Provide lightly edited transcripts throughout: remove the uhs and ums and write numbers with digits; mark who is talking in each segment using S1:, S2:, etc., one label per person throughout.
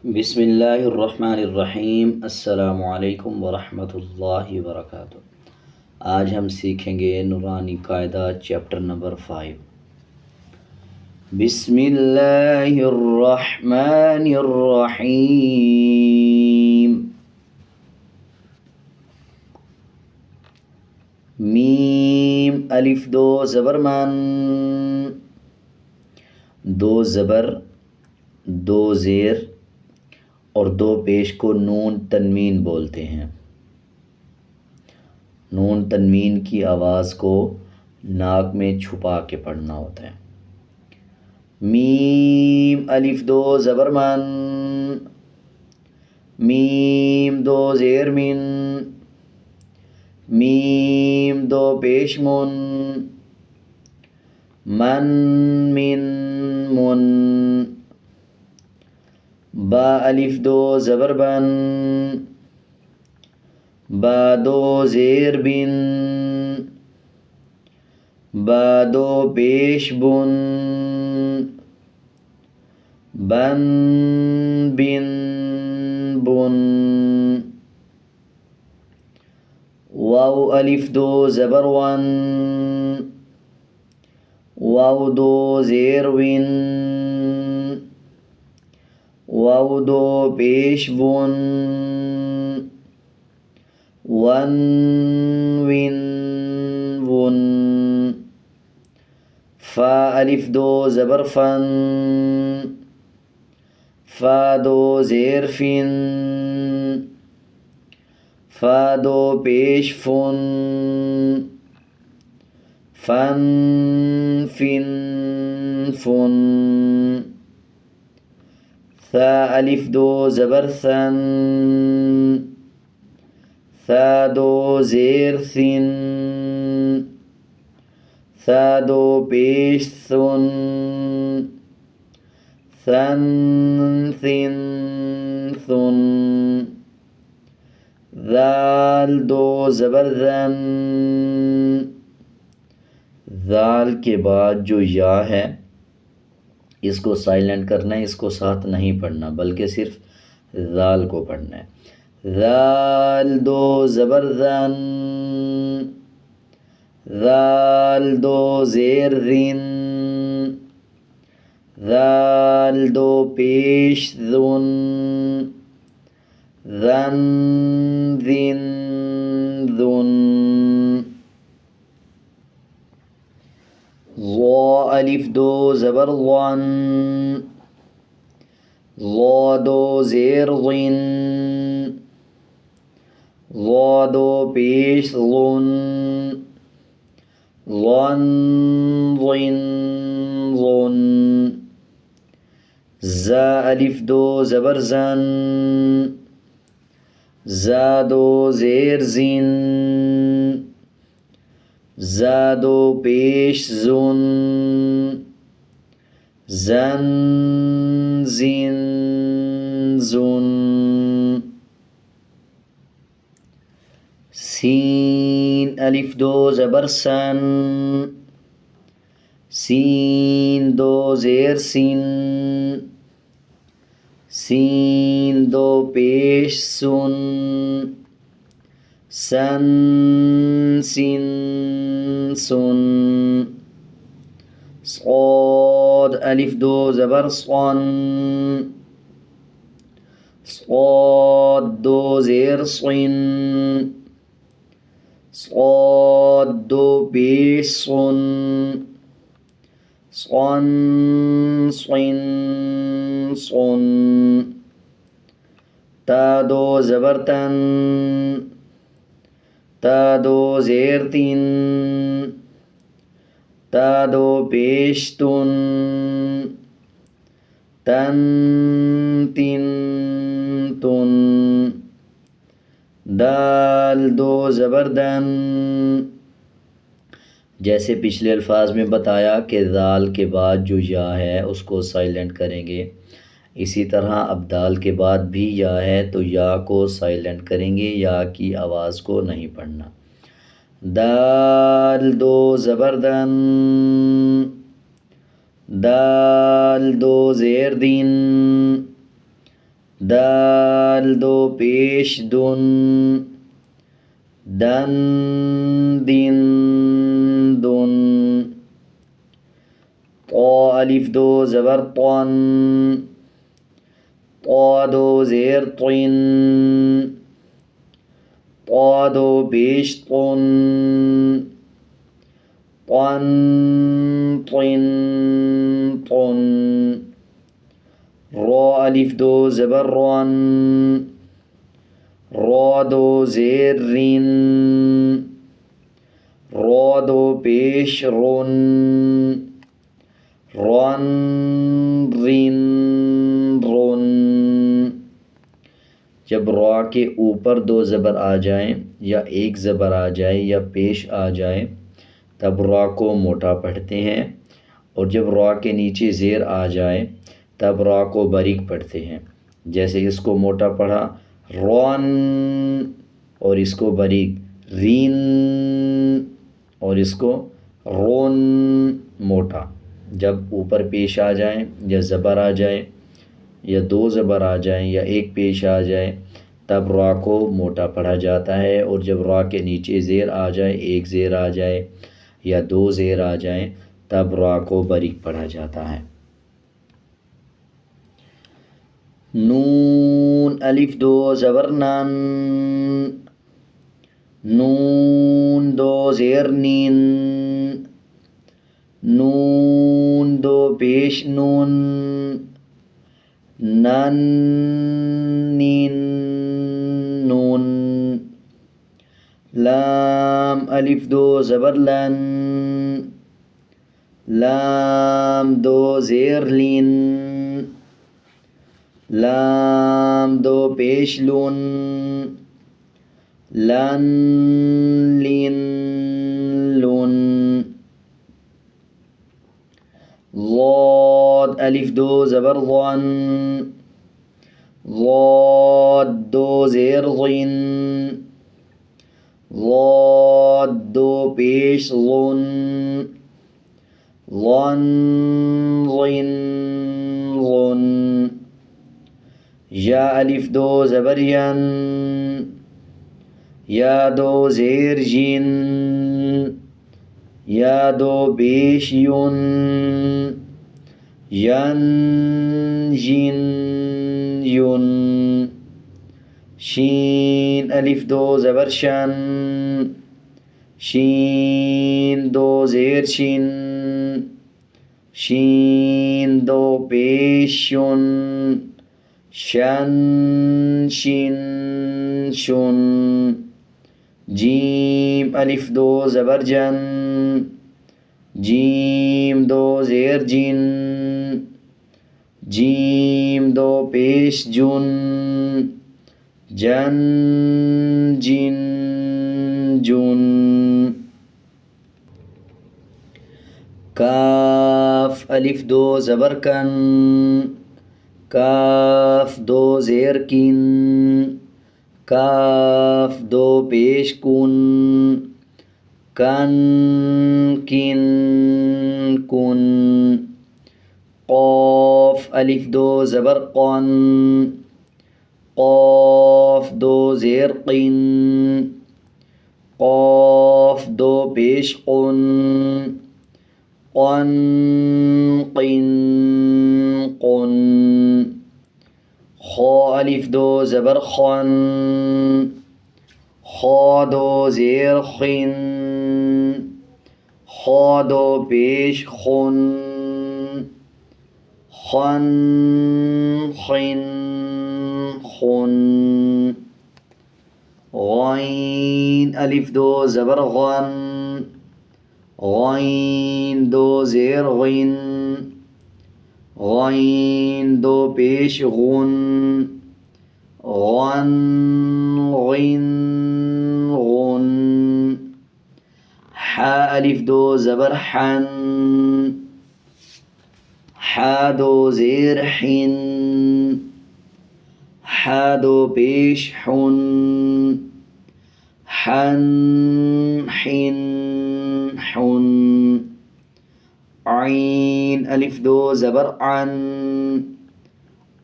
S1: बिस्मिल्लाहिर्रहमानिर्रहीम। अस्सलामुअलैकुम वरहमतुल्लाहि वबरकातुहू। आज हम सीखेंगे नूरानी कायदा चैप्टर नंबर 5। बिस्मिल्लाहिर्रहमानिर्रहीम। मीम अलिफ दो ज़बर मन, दो ज़बर दो ज़ेर और दो पेश को नून तन्वीन बोलते हैं। नून तन्वीन की आवाज़ को नाक में छुपा के पढ़ना होता है। मीम अलिफ दो ज़बर मन, मीम दो ज़ेर मिन, मीम दो पेश मुन, मन मिन मुन। बा अलिफ दो ज़बर बन, बा दो ज़ेर बिन, बा दो पेश बुन, बन बिन बुन। वाव अलिफ दो ज़बर वन, वाव दो ज़ेर विन, वाव दो पेश बुन, वन विन वुन। फ़ा अलिफ दो ज़बर फ़न, फ़ा दो ज़ेर फ़िन, फ़ा दो पेश फ़ुन, फ़न फ़िन फ़ुन। था अलिफ दो ज़बर सन, था दो ज़ेर सिन, था दो पेश सुन, सन सिन सुन। ज़ाल दो ज़बर ज़न, ज़ाल के बाद जो या है इसको साइलेंट करना है, इसको साथ नहीं पढ़ना बल्कि सिर्फ ज़ाल को पढ़ना है। ज़ाल दो ज़बर ज़न, ज़ाल दो ज़ेर ज़िन, ज़ाल दो पेश ज़ुन, ज़न ज़िन ज़ुन। ज़ा अलिफ दो ज़बर ज़न, ज़ा दो ज़ेर ज़िन, ज़ा दो पेश ज़ुन, ज़न ज़िन ज़ुन। ज़ा अलिफ दो ज़बर ज़न, ज़ा दो ज़ेर ज़िन, ज़ा दो पेश ज़ुन, ज़न ज़िन ज़ुन। सीन अलिफ दो ज़बर सन, सीन दो ज़ेर सिन, सीन दो पेश सुन, सन सिन सुन। सॉद अलिफ दो ज़बर सन, सॉद दो ज़ेर सिन, सॉद दो पेश सुन, सन सिन सुन। ता दो ज़बर तन, ता दो ज़ेर तिन, ता दो पेश तुन, तन तिन तुन। दाल दो ज़बर दन, जैसे पिछले अल्फाज में बताया कि दाल के बाद जो या है उसको साइलेंट करेंगे, इसी तरह अब दाल के बाद भी या है तो या को साइलेंट करेंगे, या की आवाज़ को नहीं पढ़ना। दाल दो ज़बर दन, दाल दो ज़ेर दिन, दाल दो पेश दुन, दन दिन दुन। तो अलिफ दो ज़बर तौन, तो दो ज़ेर तुन, तो दो पेश तुन, तुन तुन तुन। रो अलिफ दो ज़बर रोन, रो दो ज़ेर रिन, रो दो पेश रोन, रोन रिन रोन। जब रो के ऊपर दो ज़बर आ जाएं या एक ज़बर आ जाए या पेश आ जाए तब रो को मोटा पढ़ते हैं, और जब रो के नीचे ज़ेर आ जाए तब रो को बारीक पढ़ते हैं। जैसे इसको मोटा पढ़ा रोन, और इसको बारीक रीन, और इसको रोन मोटा। जब ऊपर पेश आ जाए या ज़बर आ जाए या दो ज़बर आ जाएं या एक पेश आ जाए तब रा को मोटा पढ़ा जाता है, और जब रा के नीचे ज़ेर आ जाए, एक ज़ेर आ जाए या दो ज़ेर आ जाएं तब रा को बारीक पढ़ा जाता है। नून अलिफ दो ज़बर नन, नून दो ज़ेर नीन, नून दो पेश नून, नन नीन नून। लाम अलिफ दो ज़बर लन, लाम दो ज़ेर लीन, लाम दो पेश लून, लन लीन लून। ज़ाद अलिफ दो ज़बर ज़न, ज़ाद दो ज़ेर ज़िन, ज़ाद दो पेश ज़ुन, ज़न ज़िन ज़ुन। या अलिफ दो ज़बर यन, या दो ज़ेर जिन, या दो पेश युन, यन जिन युन। शीन अलिफ दो ज़बर शन, शीन दो ज़ेर शिन, शीन दो पेश शुन, शन शिन शुन। जीम अलिफ दो ज़बर जन, जीम दो ज़ेर जिन, जीम दो पेश जुन, जन जिन जुन। काफ अलिफ दो ज़बर कन, काफ दो ज़ेर किन, काफ दो पेश कुन, कन किन कुन। क़ाफ अलिफ दो ज़बर क़न, क़ाफ दो ज़ेर क़िन, क़ाफ दो पेश क़ुन, क़न क़िन क़ुन। ख़ा अलिफ दो ज़बर ख़न, ख़ा दो ज़ेर ख़िन, ख़ा दो पेश ख़ुन, ख़न ख़िन ख़ुन। ग़ैन अलिफ दो ज़बर ग़न, ग़ैन दो ज़ेर ग़िन, ग़ैन दो पेश ग़ुन, ग़न ग़िन ग़ुन। हा अलिफ दो ज़बर हन, हा दो ज़ेर हिन, हा दो पेश हुन, हन हिन हुन। आइन अलिफ दो ज़बर अन,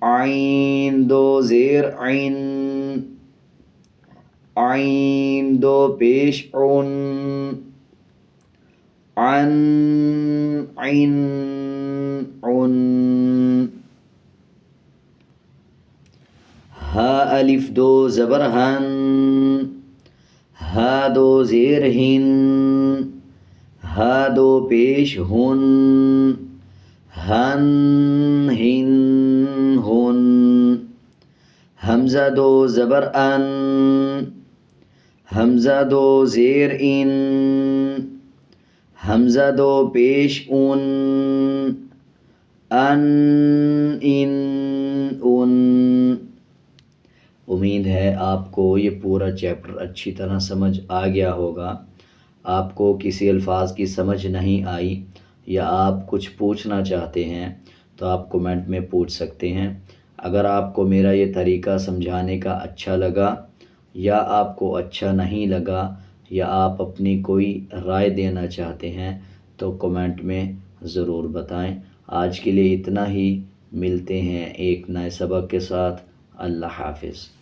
S1: आइन दो ज़ेर आइन, आइन दो पेश उन, अन आइन उन। हा अलिफ दो ज़बर हन, हा दो ज़ेर हिन, हा दो पेश हुन, हन हिन हुन। हमज़ा दो ज़बर अन, हमज़ा दो ज़ेर इन, हमज़ा दो पेश उन, अन इन उन। उम्मीद है आपको ये पूरा चैप्टर अच्छी तरह समझ आ गया होगा। आपको किसी अल्फाज की समझ नहीं आई या आप कुछ पूछना चाहते हैं तो आप कमेंट में पूछ सकते हैं। अगर आपको मेरा ये तरीका समझाने का अच्छा लगा या आपको अच्छा नहीं लगा या आप अपनी कोई राय देना चाहते हैं तो कमेंट में ज़रूर बताएं। आज के लिए इतना ही, मिलते हैं एक नए सबक के साथ। अल्लाह हाफ़िज़।